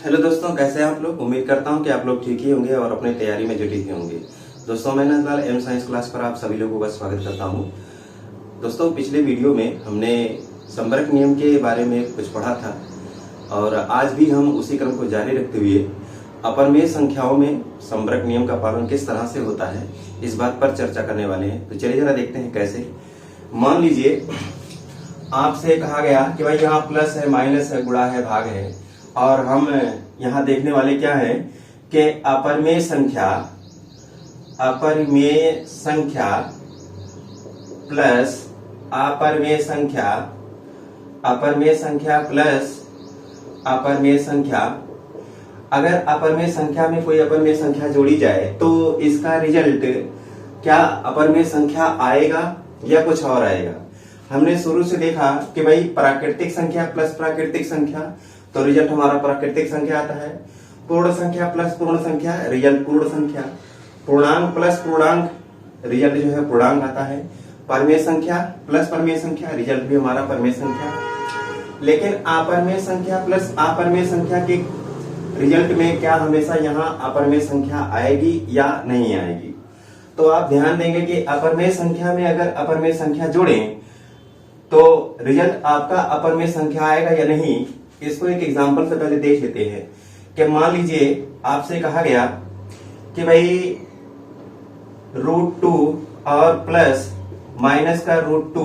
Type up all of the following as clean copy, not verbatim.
Hello दोस्तों, कैसे हैं आप लोग। उम्मीद करता हूं कि आप लोग ठीक ही होंगे और अपनी तैयारी में जुटे ही होंगे। दोस्तों, मैं नंदलाल एम साइंस क्लास पर आप सभी लोगों का स्वागत करता हूं। दोस्तों, पिछले वीडियो में हमने संबरक नियम के बारे में कुछ पढ़ा था और आज भी हम उसी क्रम को जारी रखते हुए अपरमेय संख्याओं में संबरक नियम का पालन किस तरह से होता है, इस बात पर चर्चा करने वाले हैं। तो चलिए जरा देखते हैं कैसे। मान लीजिए आपसे कहा गया कि भाई यहाँ प्लस है, माइनस है, गुणा है, भाग है, और हम यहाँ देखने वाले क्या है कि अपरमेय संख्या प्लस अपरमेय संख्या। अगर अपरमेय संख्या में कोई अपरमेय संख्या जोड़ी जाए तो इसका रिजल्ट क्या अपरमेय संख्या आएगा या कुछ और आएगा। हमने शुरू से देखा कि भाई प्राकृतिक संख्या प्लस प्राकृतिक संख्या तो रिजल्ट हमारा प्राकृतिक संख्या आता है। पूर्ण संख्या प्लस पूर्ण संख्या रिजल्ट पूर्ण संख्या। पूर्णांक प्लस पूर्णांक रिजल्ट जो है पूर्णांक आता है। परमेय संख्या प्लस परमेय संख्या रिजल्ट भी हमारा परमेय संख्या। लेकिन अपरमेय संख्या प्लस अपरमेय संख्या के रिजल्ट में क्या हमेशा यहाँ अपरमेय संख्या आएगी या नहीं आएगी। तो आप ध्यान देंगे कि अपरमेय संख्या में अगर अपरमेय संख्या जोड़ें तो रिजल्ट आपका अपरमेय संख्या आएगा या नहीं। इसको एक एग्जांपल से पहले देख लेते हैं कि मान लीजिए आपसे कहा गया कि भाई √2 और प्लस माइनस का √2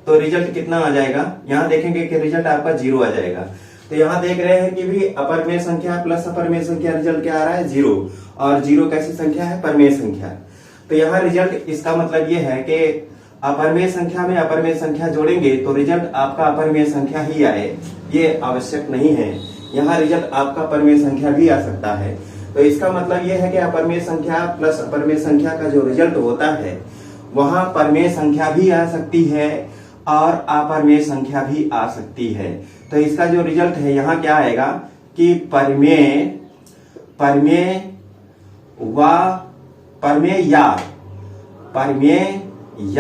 तो रिजल्ट कितना आ जाएगा। यहाँ देखेंगे कि रिजल्ट आपका 0 आ जाएगा। तो यहाँ देख रहे हैं कि भी अपरमेय संख्या प्लस अपरमेय संख्या रिजल्ट क्या आ रहा है 0, और 0 कैसी संख्या है, परमेय संख्या। तो यहाँ रिजल्ट इसका मतलब ये है कि अपरमेय संख्या में अपरमेय संख्या जोड़ेंगे तो रिजल्ट आपका अपरमेय संख्या ही आए, ये आवश्यक नहीं है। यहाँ रिजल्ट आपका परमेय संख्या भी आ सकता है। तो इसका मतलब ये है कि अपरमेय संख्या प्लस अपरमेय संख्या का जो रिजल्ट होता है वहां परमेय संख्या भी आ सकती है और अपरमेय संख्या भी आ सकती है। तो इसका जो रिजल्ट है यहाँ क्या आएगा कि परमेय या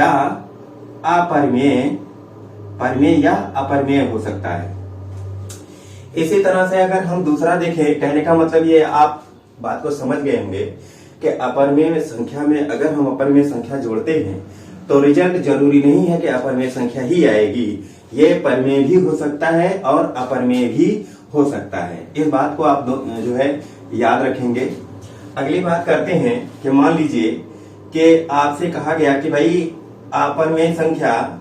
अपरमेय हो सकता है। इसी तरह से अगर हम दूसरा देखें, कहने का मतलब ये आप बात को समझ गए होंगे कि अपरमेय संख्या में अगर हम अपरमेय संख्या जोड़ते हैं तो रिजल्ट जरूरी नहीं है कि अपरमेय संख्या ही आएगी। ये परमेय भी हो सकता है और अपरमेय भी हो सकता है। इस बात को आप जो है याद रखेंगे। अगली बात करते हैं कि मान लीजिए कि आपसे कहा गया कि भाई अपरमेय संख्या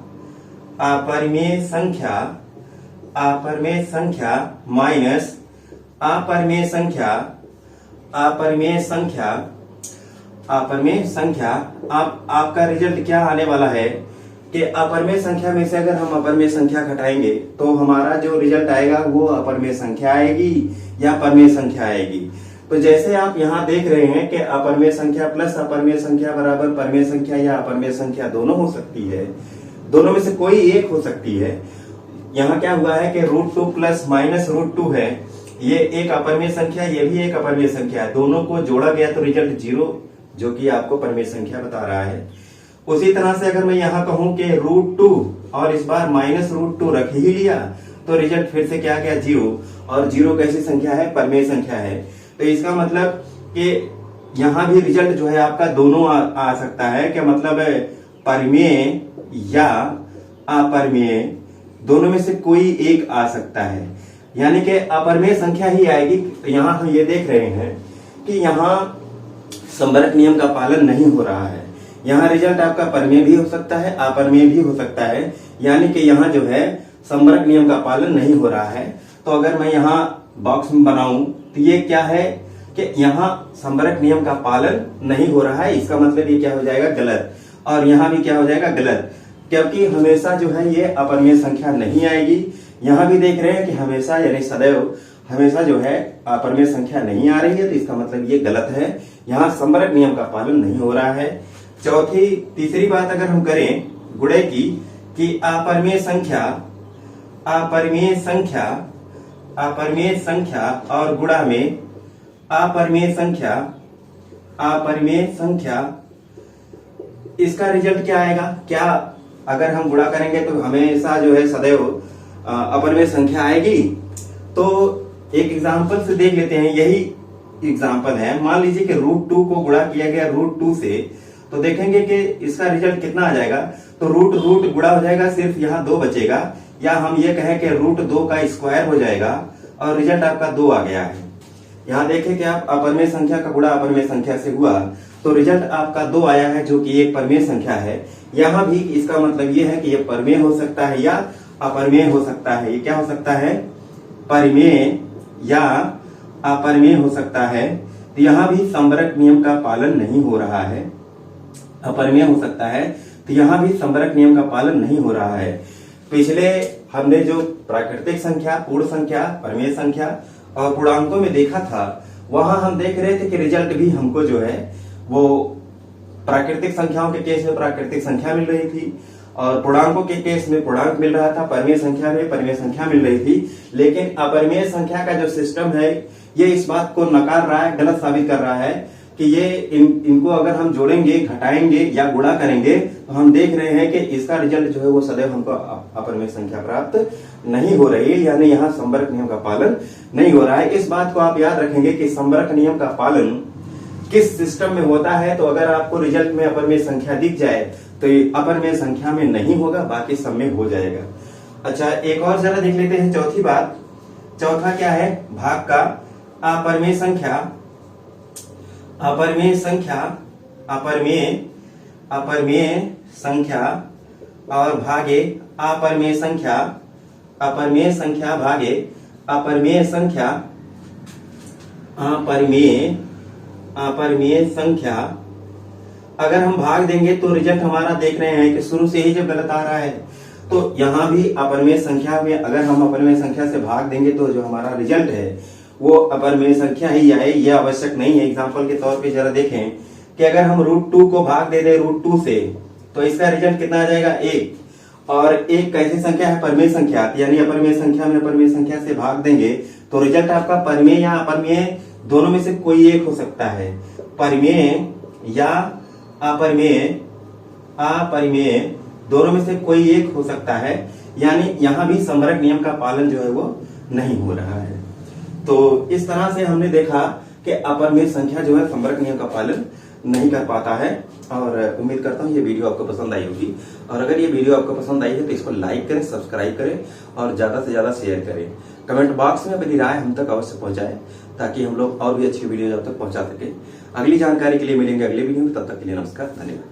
माइनस अपरमेय संख्या। आपका रिजल्ट क्या आने वाला है कि अपरमेय संख्या में से अगर हम अपरमेय संख्या घटाएंगे तो हमारा जो रिजल्ट आएगा वो अपरमेय संख्या आएगी या परमेय संख्या आएगी। तो जैसे आप यहाँ देख रहे हैं कि अपरमेय संख्या प्लस अपरमेय संख्या बराबर परमेय संख्या या अपरमेय संख्या दोनों हो सकती है, दोनों में से कोई एक हो सकती है। यहाँ क्या हुआ है कि √2 प्लस माइनस √2 है, ये एक अपरमेय संख्या, ये भी एक अपरमेय संख्या है। दोनों को जोड़ा गया तो रिजल्ट 0 जो कि आपको परमेय संख्या बता रहा है। उसी तरह से अगर मैं यहाँ कहूं कि √2 और इस बार माइनस √2 रख ही लिया तो रिजल्ट फिर से क्या गया 0, और 0 कैसी संख्या है, परमेय संख्या है। तो इसका मतलब कि यहाँ भी रिजल्ट जो है आपका दोनों आ सकता है। क्या मतलब है, परमेय या अपरमेय दोनों में से कोई एक आ सकता है, यानी कि अपरमेय संख्या ही आएगी। तो यहाँ हम ये देख रहे हैं कि यहाँ संबरक नियम का पालन नहीं हो रहा है। यहाँ रिजल्ट आपका परमेय भी हो सकता है, अपरमेय भी हो सकता है, यानी कि यहाँ जो है संबरक नियम का पालन नहीं हो रहा है। तो अगर मैं यहाँ बॉक्स में बनाऊं तो ये क्या है कि यहाँ संबरक नियम का पालन नहीं हो रहा है। इसका मतलब ये क्या हो जाएगा, गलत। और यहाँ भी क्या हो जाएगा, गलत, क्योंकि हमेशा जो है ये अपरमेय संख्या नहीं आएगी। यहाँ भी देख रहे हैं कि हमेशा यानी सदैव हमेशा जो है अपरमेय संख्या नहीं आ रही है। तो इसका मतलब ये गलत है, यहाँ संबरक नियम का पालन नहीं हो रहा है। तीसरी बात अगर हम करें गुणे की, कि अपरमेय संख्या और गुणा में अपरमेय संख्या, इसका रिजल्ट क्या आएगा। क्या अगर हम गुणा करेंगे तो हमेशा जो है सदैव अपरमेय संख्या आएगी। तो एक एग्जाम्पल से देख लेते हैं। यही एग्जाम्पल है, मान लीजिए कि √2 को गुणा किया गया √2 से, तो देखेंगे कि इसका रिजल्ट कितना आ जाएगा। तो रूट गुणा हो जाएगा, सिर्फ यहाँ 2 बचेगा, या हम ये कहें कि √2 का स्क्वायर हो जाएगा और रिजल्ट आपका 2 आ गया है। यहाँ देखें कि आप अपरमेय संख्या का गुणा अपरमेय संख्या से हुआ तो रिजल्ट आपका 2 आया है, जो कि एक परमेय संख्या है। यहाँ भी इसका मतलब ये है कि ये परमेय हो सकता है या अपरमेय हो सकता है। ये क्या हो सकता है? परमेय या अपरमेय हो सकता है। तो यहाँ भी संवरक नियम का पालन नहीं हो रहा है। अपरमेय हो सकता है, तो यहाँ भी संवरक नियम का पालन नहीं हो रहा है। पिछले हमने जो प्राकृतिक संख्या, पूर्ण संख्या, परमेय संख्या और पूर्णांकों में देखा था, वहां हम देख रहे थे कि रिजल्ट भी हमको जो है वो प्राकृतिक संख्याओं के केस में प्राकृतिक संख्या मिल रही थी और पूर्णांकों के केस में पूर्णांक मिल रहा था, परमेय संख्या में परमेय संख्या मिल रही थी। लेकिन अपरमेय संख्या का जो सिस्टम है ये इस बात को नकार रहा है, गलत साबित कर रहा है कि ये इनको अगर हम जोड़ेंगे, घटाएंगे या गुणा करेंगे तो हम देख रहे हैं कि इसका रिजल्ट जो है वो सदैव हमको अपरमेय संख्या प्राप्त नहीं हो रही है, यानी यहाँ संवरक नियम का पालन नहीं हो रहा है। इस बात को आप याद रखेंगे कि संवरक नियम का पालन किस सिस्टम में होता है। तो अगर आपको रिजल्ट में अपरमेय संख्या दिख जाए तो ये अपरमेय संख्या में नहीं होगा, बाकी सब में हो जाएगा। अच्छा, एक और जरा देख लेते हैं चौथी बात। चौथा क्या है? भाग का अपरमेय संख्या, अपरमेय संख्या, अपरमेय संख्या और भागे अपरमेय संख्या, अपरमेय संख्या भागे अपरमेय संख्या, अपरमेय संख्या। अगर हम भाग देंगे तो रिजल्ट हमारा देख रहे हैं कि शुरू से ही जब गलत आ रहा है, तो यहाँ भी अपरमेय संख्या में अगर हम अपरमेय संख्या से भाग देंगे तो जो हमारा रिजल्ट है वो अपरमेय संख्या ही आए, ये आवश्यक नहीं है। एग्जाम्पल के तौर पे जरा देखें कि अगर हम √2 को भाग दे दे √2 से तो इसका रिजल्ट कितना आ जाएगा? 1। और 1 कैसी संख्या है? परमेय संख्या, यानी अपरमेय संख्या में अपरमेय संख्या से भाग देंगे तो रिजल्ट आपका परमेय या अपरमेय दोनों में से कोई एक हो सकता है। परमेय या अपरमेय दोनों में से कोई एक हो सकता है, यानी यहाँ भी संवरक नियम का पालन जो है वो नहीं हो रहा है। तो इस तरह से हमने देखा कि अपरमेय संख्या जो है संवरक नियम का पालन नहीं कर पाता है। और उम्मीद करता हूँ ये वीडियो आपको पसंद आई होगी, और अगर ये वीडियो आपको पसंद आई है तो इसको लाइक करें, सब्सक्राइब करें और ज्यादा से ज्यादा शेयर करें। कमेंट बॉक्स में अपनी राय हम तक अवश्य पहुंचाएं ताकि हम लोग और भी अच्छी वीडियो आप तक पहुंचा सके। अगली जानकारी के लिए मिलेंगे अगले वीडियो में, तब तक के लिए नमस्कार, धन्यवाद।